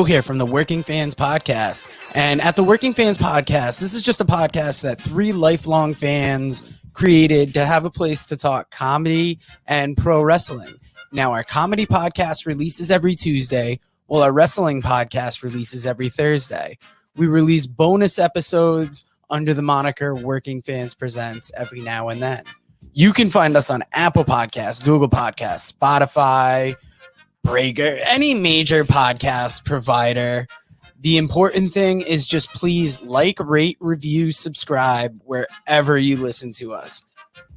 Here from the Working Fans Podcast. And at the Working Fans Podcast, this is just a podcast that three lifelong fans created to have a place to talk comedy and pro wrestling. Now, our comedy podcast releases every Tuesday, while our wrestling podcast releases every Thursday. We release bonus episodes under the moniker Working Fans Presents every now and then. You can find us on Apple Podcasts, Google Podcasts, Spotify, Breaker, any major podcast provider. The important thing is just please like, rate, review, subscribe wherever you listen to us.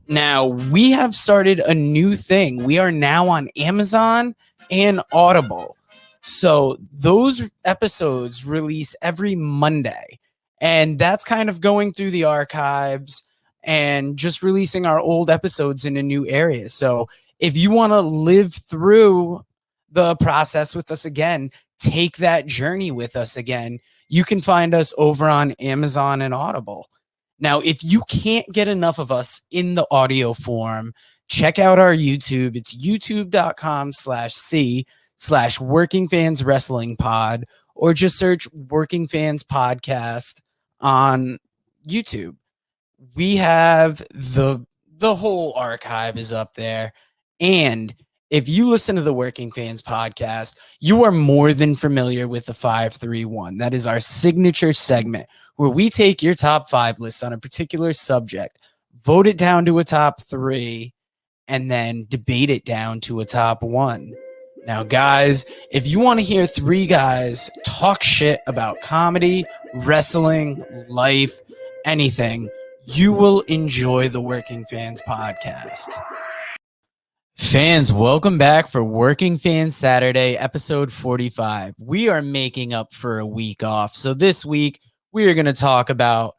Now, we have started a new thing. We are now on Amazon and Audible. So those episodes release every Monday. And that's kind of going through the archives and just releasing our old episodes in a new area. So if you want to live through the process with us again, take that journey with us again, you can find us over on Amazon and Audible. Now, if you can't get enough of us in the audio form, check out our YouTube. It's youtube.com/C/Working Fans Wrestling Pod, or just search Working Fans Podcast on YouTube. We have the whole archive is up there. And if you listen to the Working Fans Podcast, you are more than familiar with the 531. That is our signature segment where we take your top 5 lists on a particular subject, vote it down to a top 3, and then debate it down to a top 1. Now, guys, if you want to hear 3 guys talk shit about comedy, wrestling, life, anything, you will enjoy the Working Fans Podcast. Fans, welcome back for Working Fans Saturday, episode 45. We are making up for a week off. So this week, we are going to talk about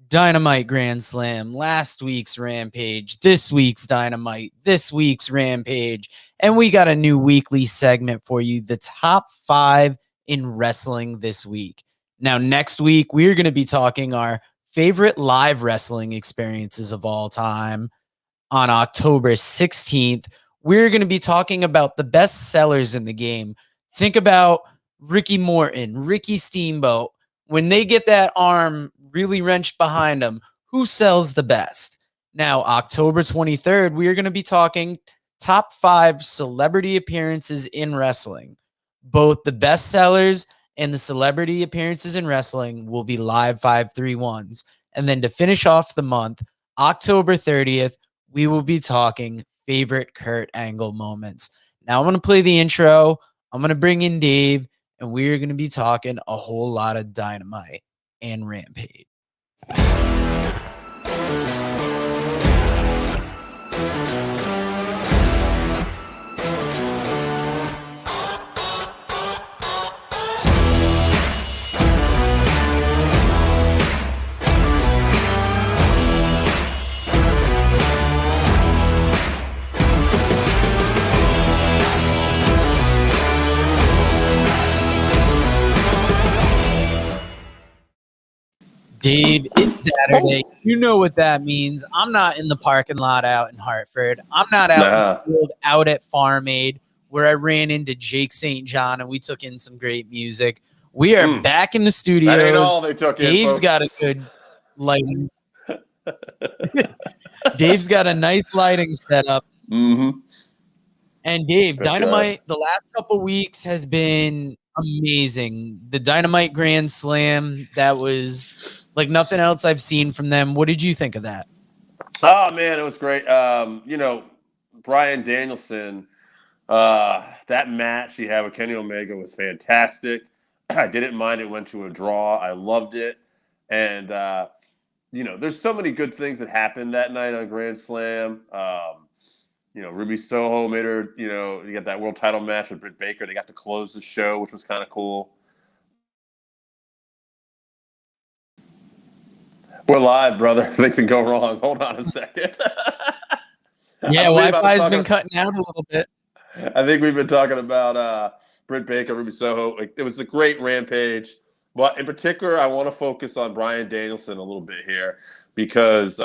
Dynamite Grand Slam, last week's Rampage, this week's Dynamite, this week's Rampage, and we got a new weekly segment for you, the top 5 in wrestling this week. Now, next week, we're going to be talking our favorite live wrestling experiences of all time. On October 16th, we're going to be talking about the best sellers in the game. Think about Ricky Morton, Ricky Steamboat. When they get that arm really wrenched behind them, who sells the best? Now, October 23rd, we are going to be talking top 5 celebrity appearances in wrestling. Both the best sellers and the celebrity appearances in wrestling will be live 531s. And then to finish off the month, October 30th, we will be talking favorite Kurt Angle moments. Now I'm going to play the intro. I'm going to bring in Dave, and we're going to be talking a whole lot of Dynamite and Rampage. Dave, it's Saturday. You know what that means. I'm not in the parking lot out in Hartford. I'm not out in the field out at Farm Aid, where I ran into Jake St. John and we took in some great music. We are back in the studios. That ain't all they took in, Dave's folks. got a good lighting. Dave's got a nice lighting setup. Mm-hmm. And Dave, Dynamite, the last couple weeks has been amazing. The Dynamite Grand Slam, that was like nothing else I've seen from them. What did you think of that? Oh, man, it was great. Bryan Danielson, that match he had with Kenny Omega was fantastic. I didn't mind it went to a draw. I loved it. And, there's so many good things that happened that night on Grand Slam. Ruby Soho made her, you got that world title match with Britt Baker. They got to close the show, which was kind of cool. We're live, brother. Things can go wrong. Hold on a second. Yeah, Wi-Fi's been cutting out a little bit. I think we've been talking about Britt Baker, Ruby Soho. It was a great Rampage. But in particular, I want to focus on Bryan Danielson a little bit here because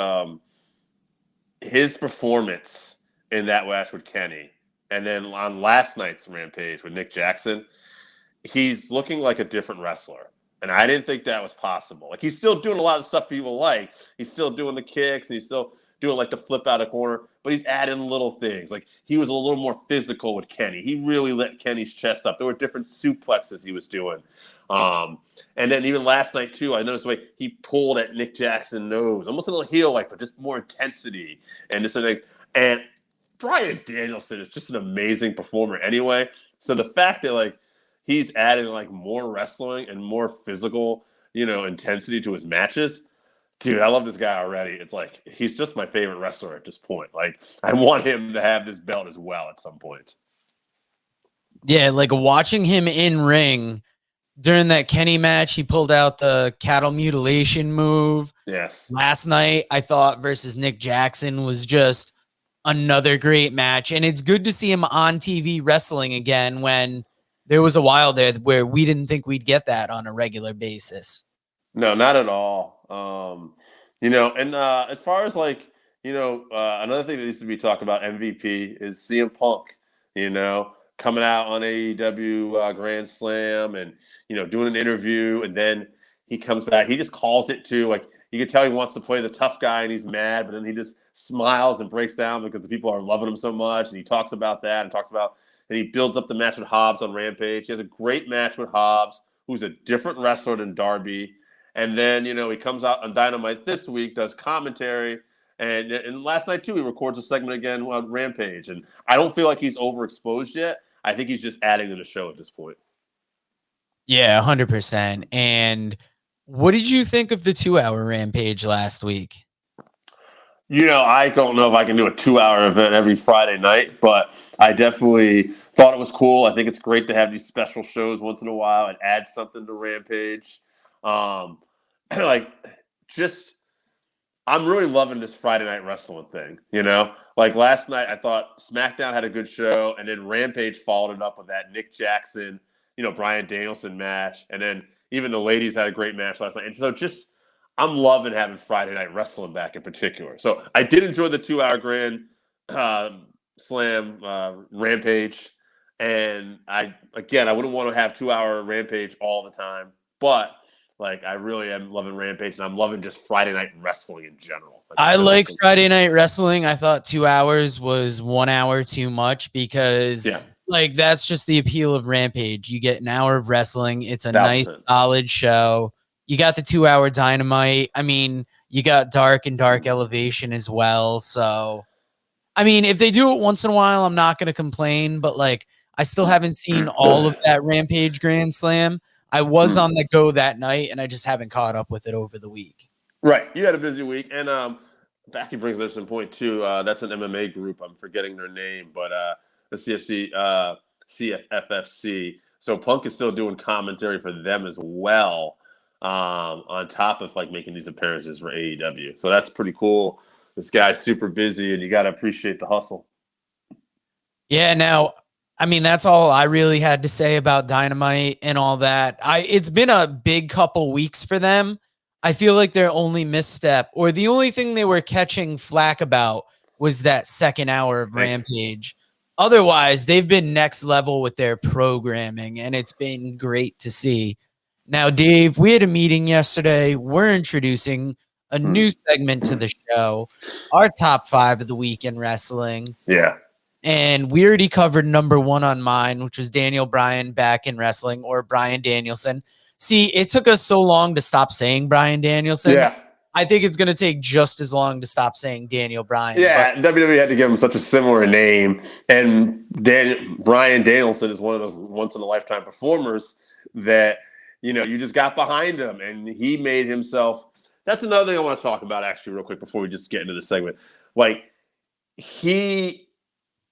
his performance in that match with Kenny and then on last night's Rampage with Nick Jackson, he's looking like a different wrestler. And I didn't think that was possible. Like, he's still doing a lot of stuff people like. He's still doing the kicks, and he's still doing like the flip out of corner, but he's adding little things. Like, he was a little more physical with Kenny. He really lit Kenny's chest up. There were different suplexes he was doing. And then even last night too, I noticed the way he pulled at Nick Jackson's nose, almost a little heel like, but just more intensity and this and and Bryan Danielson is just an amazing performer anyway. So the fact that like he's adding like more wrestling and more physical, intensity to his matches. Dude, I love this guy already. It's like he's just my favorite wrestler at this point. Like, I want him to have this belt as well at some point. Yeah, like watching him in ring during that Kenny match, he pulled out the cattle mutilation move. Yes. Last night, I thought versus Nick Jackson was just another great match. And it's good to see him on TV wrestling again when there was a while there where we didn't think we'd get that on a regular basis. No, not at all. And as far as like, another thing that needs to be talked about MVP is CM Punk, coming out on AEW Grand Slam and, doing an interview, and then he comes back. He just calls it too. Like, you can tell he wants to play the tough guy and he's mad, but then he just smiles and breaks down because the people are loving him so much. And he talks about that and he builds up the match with Hobbs on Rampage. He has a great match with Hobbs, who's a different wrestler than Darby. And then, he comes out on Dynamite this week, does commentary. And last night, too, he records a segment again on Rampage. And I don't feel like he's overexposed yet. I think he's just adding to the show at this point. Yeah, 100%. And what did you think of the 2-hour Rampage last week? I don't know if I can do a 2-hour event every Friday night, but I definitely thought it was cool. I think it's great to have these special shows once in a while and add something to Rampage. I'm really loving this Friday night wrestling thing, Like last night, I thought SmackDown had a good show, and then Rampage followed it up with that Nick Jackson, Bryan Danielson match, and then even the ladies had a great match last night. And so I'm loving having Friday night wrestling back in particular. So I did enjoy the 2-hour Grand Slam Rampage, and I wouldn't want to have 2-hour Rampage all the time, but like, I really am loving Rampage, and I'm loving just Friday night wrestling in general. I like Friday night wrestling. I thought 2 hours was 1 hour too much because, that's just the appeal of Rampage. You get an hour of wrestling. It's a nice, solid show. You got the 2-hour Dynamite. I mean, you got Dark and Dark Elevation as well. So, I mean, if they do it once in a while, I'm not going to complain. But, I still haven't seen all of that Rampage Grand Slam. I was on the go that night, and I just haven't caught up with it over the week. Right. You had a busy week. And that actually brings us to a point, too. That's an MMA group. I'm forgetting their name, but the CFFC. So Punk is still doing commentary for them as well, on top of, making these appearances for AEW. So that's pretty cool. This guy's super busy, and you got to appreciate the hustle. Yeah, now, I mean, that's all I really had to say about Dynamite and all that. It's been a big couple weeks for them. I feel like their only misstep, or the only thing they were catching flack about, was that second hour of Rampage. Otherwise, they've been next level with their programming, and it's been great to see. Now, Dave, we had a meeting yesterday. We're introducing a new segment to the show, our top 5 of the week in wrestling. Yeah. And we already covered number 1 on mine, which was Daniel Bryan back in wrestling, or Bryan Danielson. See, it took us so long to stop saying Bryan Danielson. Yeah. I think it's going to take just as long to stop saying Daniel Bryan. Yeah, WWE had to give him such a similar name. And Bryan Danielson is one of those once-in-a-lifetime performers that, you just got behind him. And he made himself – that's another thing I want to talk about, actually, real quick before we just get into the segment. He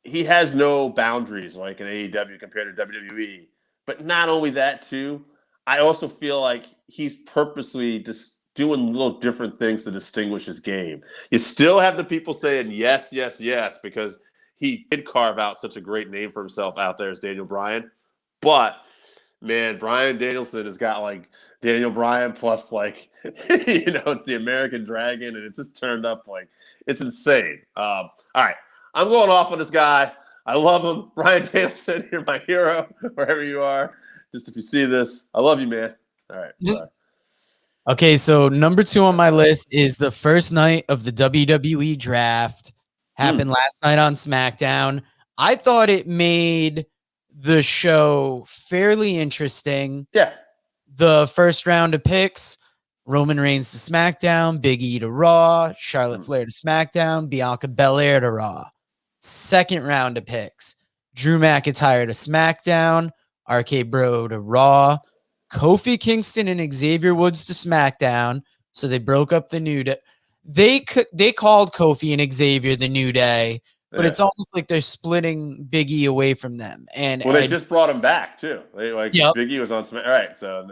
has no boundaries like in AEW compared to WWE. But not only that, too, I also feel like he's purposely just doing little different things to distinguish his game. You still have the people saying yes, yes, yes, because he did carve out such a great name for himself out there as Daniel Bryan. But, man, Bryan Danielson has got Daniel Bryan plus it's the American Dragon, and it's just turned up it's insane. All right. I'm going off on this guy. I love him. Bryan Danielson, you're my hero, wherever you are. Just if you see this, I love you, man. All right. Bye. Okay, so number 2 on my list is the first night of the WWE draft. Happened last night on SmackDown. I thought it made the show fairly interesting. Yeah. The first round of picks, Roman Reigns to SmackDown, Big E to Raw, Charlotte Flair to SmackDown, Bianca Belair to Raw. Second round of picks, Drew McIntyre to SmackDown, RK Bro to Raw, Kofi Kingston and Xavier Woods to SmackDown. So they broke up the New Day. They called Kofi and Xavier the New Day, but it's almost like they're splitting Big E away from them. And they just brought him back too. Big E was on SmackDown. All right, so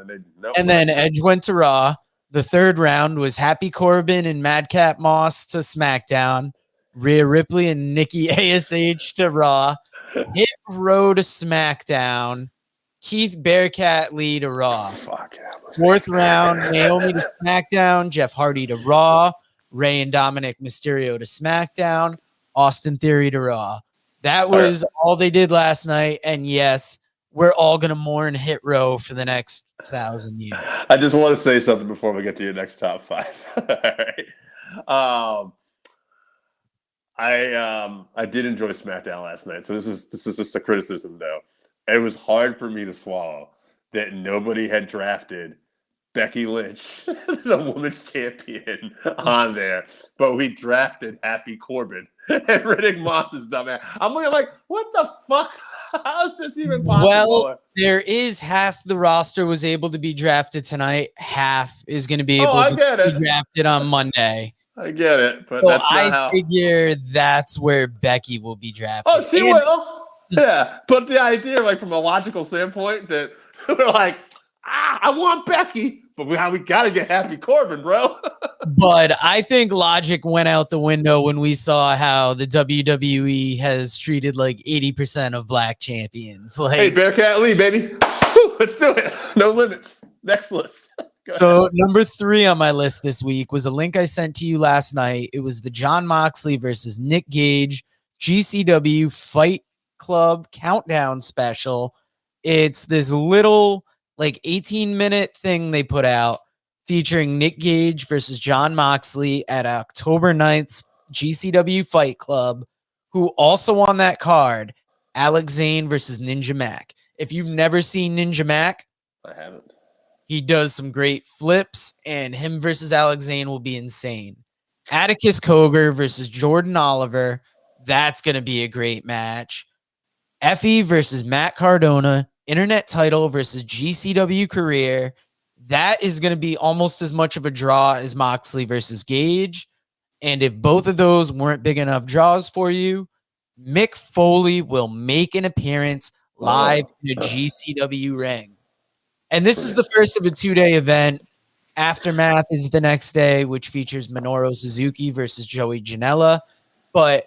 then Edge went to Raw. The third round was Happy Corbin and Madcap Moss to SmackDown, Rhea Ripley and Nikki ASH to Raw, Hit Row to SmackDown, Keith Bearcat Lee to Raw. Fourth round, Naomi to SmackDown, Jeff Hardy to Raw, Rey and Dominic Mysterio to SmackDown, Austin Theory to Raw. That was all they did last night. And yes, we're all going to mourn Hit Row for the next 1,000 years. I just want to say something before we get to your next top 5. All right. I did enjoy SmackDown last night. So this is just a criticism, though. It was hard for me to swallow that nobody had drafted Becky Lynch, the women's champion, on there, but we drafted Happy Corbin and Riddick Moss's dumbass. I'm like, what the fuck? How is this even possible? Well, there is half the roster was able to be drafted tonight. Half is going to be able to be drafted on Monday. I get it, but so that's not how. I figure that's where Becky will be drafted. Oh, she will. Yeah, but the idea, from a logical standpoint, that we're like, I want Becky, but we got to get Happy Corbin, bro. But I think logic went out the window when we saw how the WWE has treated 80% of black champions. Hey, Bearcat Lee, baby. Woo, let's do it. No limits. Next list. So number 3 on my list this week was a link I sent to you last night. It was the Jon Moxley versus Nick Gage GCW Fight Club Countdown Special. It's this little 18-minute thing they put out featuring Nick Gage versus Jon Moxley at October 9th GCW Fight Club, who also on that card, Alex Zane versus Ninja Mac. If you've never seen Ninja Mac, I haven't. He does some great flips, and him versus Alex Zane will be insane. Atticus Cogar versus Jordan Oliver. That's going to be a great match. Effie versus Matt Cardona. Internet title versus GCW career. That is going to be almost as much of a draw as Moxley versus Gage. And if both of those weren't big enough draws for you, Mick Foley will make an appearance live in a GCW ring. And this is the first of a 2-day event. Aftermath is the next day, which features Minoru Suzuki versus Joey Janela. But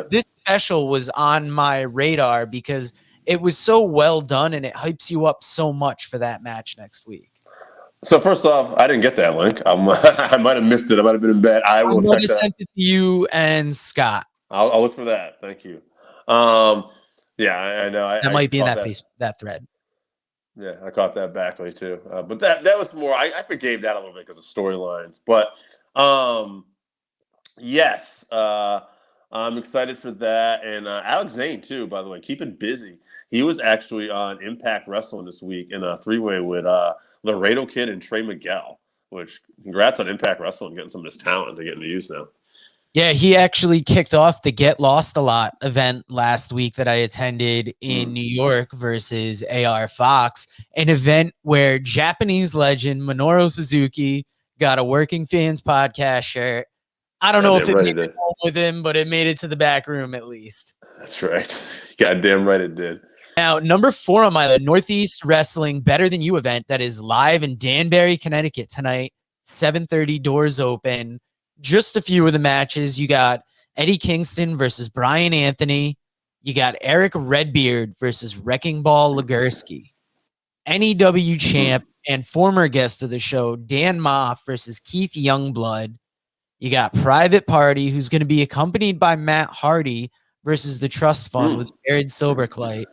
this special was on my radar because it was so well done and it hypes you up so much for that match next week. So first off, I didn't get that link. I might have missed it. I might have been in bed. I will check that. I sent it to you and Scott. I'll look for that. Thank you. Yeah, I know. That might be in that thread. Yeah, I caught that backly too. But that was more. I forgave that a little bit because of storylines. But yes, I'm excited for that. And Alex Zane too. By the way, keep it busy. He was actually on Impact Wrestling this week in a 3-way with Laredo Kid and Trey Miguel. Which congrats on Impact Wrestling getting some of this talent to get into use now. Yeah, he actually kicked off the Get Lost a Lot event last week that I attended in New York versus AR Fox, an event where Japanese legend Minoru Suzuki got a Working Fans Podcast shirt. I don't know if it made it home with him, but it made it to the back room at least. That's right. Goddamn right it did. Now, number 4 on my Northeast Wrestling Better Than You event that is live in Danbury, Connecticut tonight, 7:30, doors open. Just a few of the matches. You got Eddie Kingston versus Brian Anthony. You got Eric Redbeard versus Wrecking Ball Legursky. NEW champ and former guest of the show, Dan Moff versus Keith Youngblood. You got Private Party, who's going to be accompanied by Matt Hardy versus the Trust Fund with Jared Silverclight.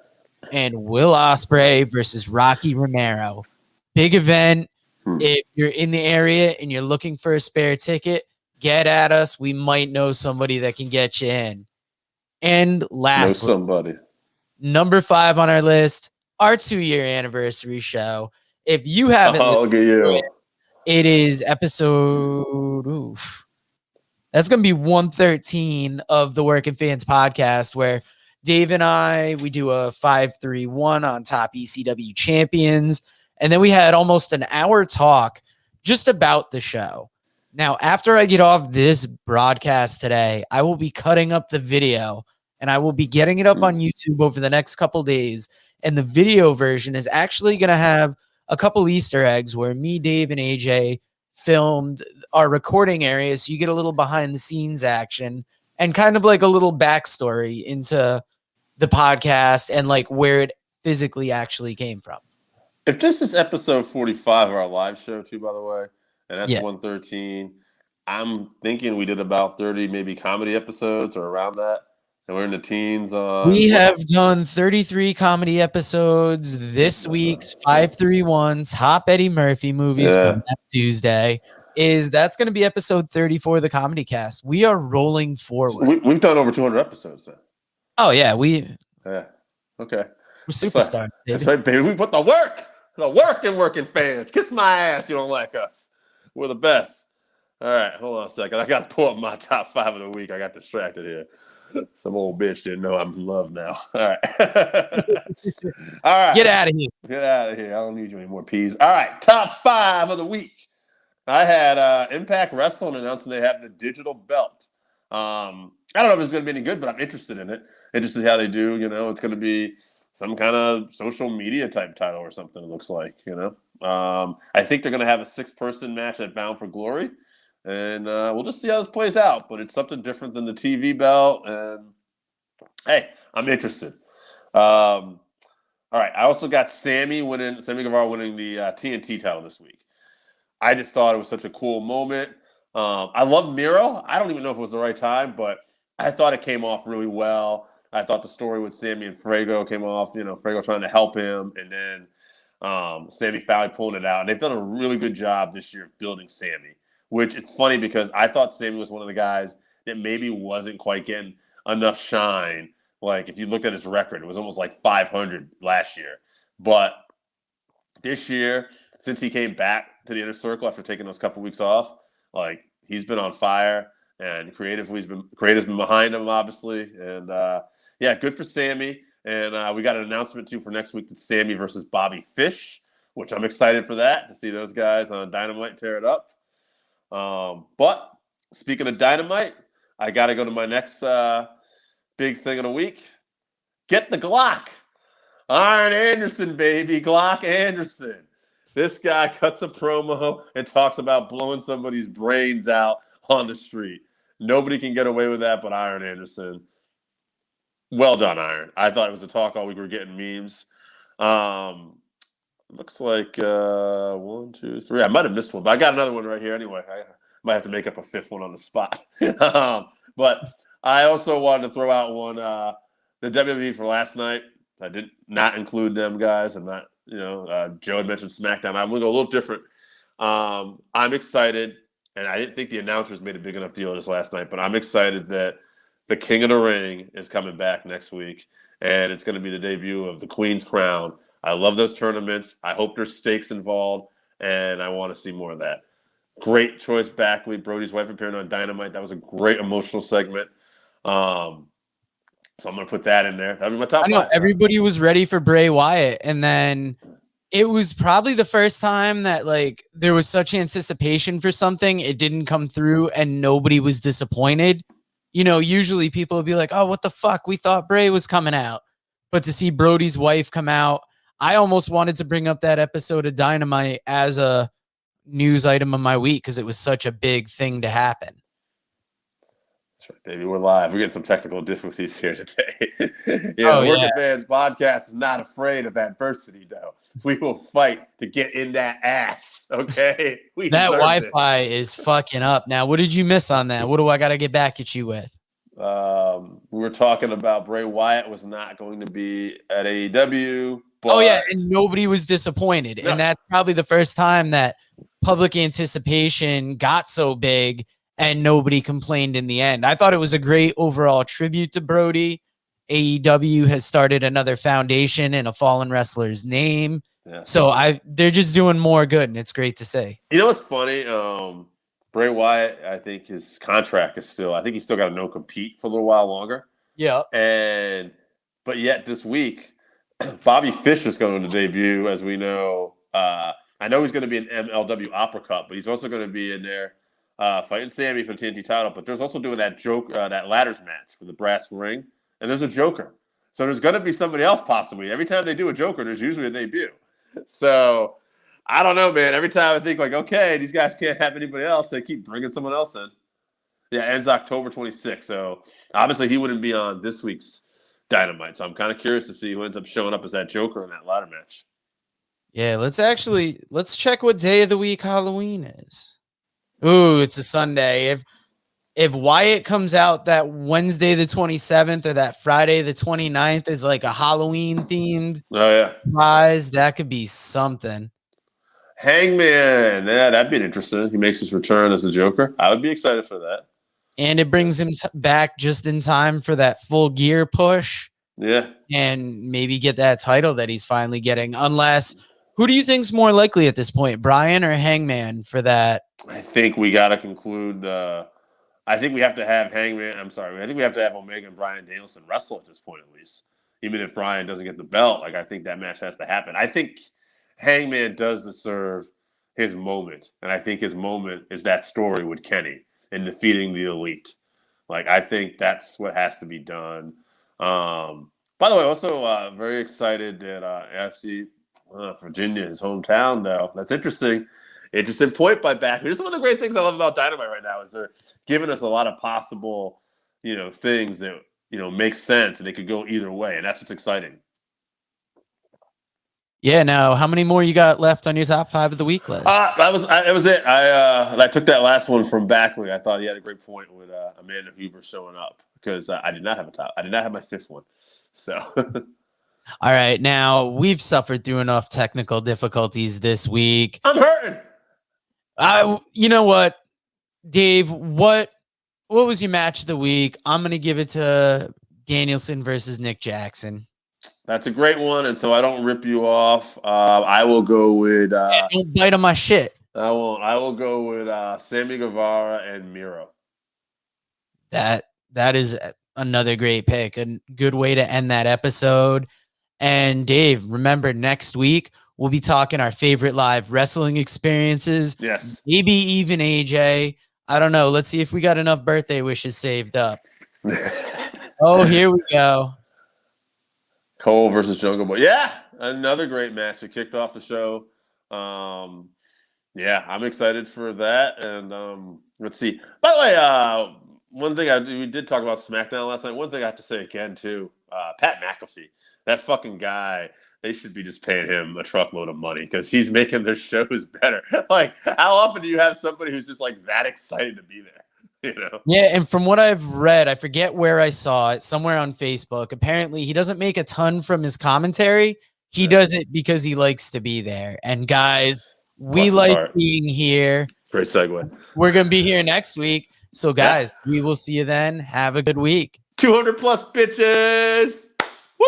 and Will Ospreay versus Rocky Romero. Big event. If you're in the area and you're looking for a spare ticket, get at us. We might know somebody that can get you in. And lastly, somebody. number 5 on our list, our 2-year anniversary show. If you haven't Look at you. it is episode that's going to be 113 of the Working Fans podcast, where Dave and I, we do a 5-3-1 on top ECW champions. And then we had almost an hour talk just about the show. Now, after I get off this broadcast today, I will be cutting up the video and I will be getting it up on YouTube over the next couple days. And the video version is actually going to have a couple Easter eggs where me, Dave, and AJ filmed our recording area, so you get a little behind the scenes action and kind of like a little backstory into the podcast and like where it physically actually came from. If this is episode 45 of our live show too, by the way, and that's 113, I'm thinking we did about 30 maybe comedy episodes or around that, and we're in the teens. We have done 33 comedy episodes. This week's 531 top Eddie Murphy movies coming up Tuesday. That's going to be episode 34 of the Comedy Cast. We are rolling forward. We've done over 200 episodes then. Oh, yeah. Okay. We're superstars. That's right, baby. We put the work in Working Fans. Kiss my ass. You don't like us. We're the best. All right. Hold on a second. I got to pull up my top 5 of the week. I got distracted here. Some old bitch didn't know I'm in love now. All right. All right. Get out of here. Get out of here. I don't need you anymore, peas. All right. Top 5 of the week. I had Impact Wrestling announcing they have the digital belt. I don't know if it's going to be any good, but I'm interested in it. Interested in how they do. You know, it's going to be some kind of social media type title or something, it looks like. You know, I think they're going to have a 6-person match at Bound for Glory. And we'll just see how this plays out. But it's something different than the TV belt. And, hey, I'm interested. All right. I also got Sammy Guevara winning the TNT title this week. I just thought it was such a cool moment. I love Miro. I don't even know if it was the right time, but I thought it came off really well. I thought the story with Sammy and Fuego came off, you know, Fuego trying to help him, and then Sammy finally pulling it out. And they've done a really good job this year of building Sammy, which it's funny because I thought Sammy was one of the guys that maybe wasn't quite getting enough shine. Like, if you look at his record, it was almost like 500 last year. But this year, since he came back to the Inner Circle after taking those couple weeks off, like, he's been on fire, and creatively's been behind him, obviously. And yeah, good for Sammy. And we got an announcement too for next week. It's Sammy versus Bobby Fish, which I'm excited for that, to see those guys on Dynamite tear it up. But speaking of Dynamite, I got to go to my next big thing of the week. Get the Glock. Arn Anderson, baby. Glock Anderson. This guy cuts a promo and talks about blowing somebody's brains out on the street. Nobody can get away with that but Iron Anderson. Well done, Iron. I thought it was a talk all week. We were getting memes. Looks like 1, 2, 3. I might have missed one, but I got another one right here anyway. I might have to make up a 5th one on the spot. But I also wanted to throw out one, the WWE for last night. I did not include them guys. I'm not, Joe had mentioned SmackDown. I'm going to go a little different. I'm excited, and I didn't think the announcers made a big enough deal of this last night, but I'm excited that the King of the Ring is coming back next week, and it's going to be the debut of the Queen's Crown. I love those tournaments. I hope there's stakes involved, and I want to see more of that. Great choice back week. Brody's wife appearing on Dynamite. That was a great emotional segment. So I'm going to put that in there. That'll be my top 5. Everybody was ready for Bray Wyatt, and then it was probably the first time that like there was such anticipation for something, it didn't come through, and nobody was disappointed. Usually people would be like, "Oh, what the fuck? We thought Bray was coming out." But to see Brody's wife come out, I almost wanted to bring up that episode of Dynamite as a news item of my week because it was such a big thing to happen. That's right, baby. We're live. We're getting some technical difficulties here today. Working Fans podcast is not afraid of adversity, though. We will fight to get in that ass, okay? That Wi-Fi is fucking up now. What did you miss on that? What do I got to get back at you with? We were talking about Bray Wyatt was not going to be at AEW. But oh yeah, and nobody was disappointed. No. And that's probably the first time that public anticipation got so big and nobody complained in the end. I thought it was a great overall tribute to Brody. AEW has started another foundation in a fallen wrestler's name. Yeah. So they're just doing more good, and it's great to see. You know what's funny? Bray Wyatt, I think his contract is still, I think he's still got to no compete for a little while longer. Yeah. But yet this week, Bobby Fish is going to debut, as we know. I know he's going to be in MLW Opera Cup, but he's also going to be in there fighting Sammy for the TNT title. But there's also doing that that ladders match for the brass ring, and there's a Joker. So there's going to be somebody else possibly. Every time they do a Joker, there's usually a debut. So I don't know, man. Every time I think like, okay, these guys can't have anybody else, they keep bringing someone else in. Yeah, ends October 26th. So obviously he wouldn't be on this week's Dynamite. So I'm kind of curious to see who ends up showing up as that Joker in that ladder match. Yeah, let's check what day of the week Halloween is. Ooh, it's a Sunday. If Wyatt comes out that Wednesday the 27th or that Friday the 29th is like a Halloween themed surprise, that could be something. Hangman, yeah, that'd be interesting. He makes his return as the Joker. I would be excited for that. And it brings him back just in time for that Full Gear push. Yeah. And maybe get that title that he's finally getting. Unless, who do you think's more likely at this point, Brian or Hangman for that? I think we got to conclude I think we have to have Hangman. I'm sorry. I think we have to have Omega and Bryan Danielson wrestle at this point, at least. Even if Bryan doesn't get the belt, like I think that match has to happen. I think Hangman does deserve his moment, and I think his moment is that story with Kenny and defeating the Elite. Like I think that's what has to be done. By the way, also very excited that FC Virginia, his hometown, though. That's interesting. Interesting point by Back. This is one of the great things I love about Dynamite right now is they're giving us a lot of possible, things that, make sense and they could go either way. And that's what's exciting. Yeah. Now, how many more you got left on your top 5 of the week list? It was it. I took that last one from Backley. I thought he had a great point with Amanda Huber showing up because I did not have I did not have my 5th one. So. All right. Now, we've suffered through enough technical difficulties this week. I'm hurting. You know what, Dave, what was your match of the week? I'm going to give it to Danielson versus Nick Jackson. That's a great one. And so I don't rip you off. I will go with, don't bite on my shit. I won't. I will go with Sammy Guevara and Miro. That is another great pick. A good way to end that episode. And Dave, remember next week, we'll be talking our favorite live wrestling experiences. Yes. Maybe even AJ. I don't know. Let's see if we got enough birthday wishes saved up. Oh, here we go. Cole versus Jungle Boy. Yeah, another great match that kicked off the show. Yeah, I'm excited for that. And let's see. By the way, one thing we did talk about SmackDown last night. One thing I have to say again, too, Pat McAfee. That fucking guy, they should be just paying him a truckload of money because he's making their shows better. Like, how often do you have somebody who's just like that excited to be there? Yeah, and from what I've read, I forget where I saw it, somewhere on Facebook. Apparently, he doesn't make a ton from his commentary. He does it because he likes to be there. And guys, we like being here. Great segue. We're going to be here next week. So, guys, we will see you then. Have a good week. 200 plus bitches. Woo!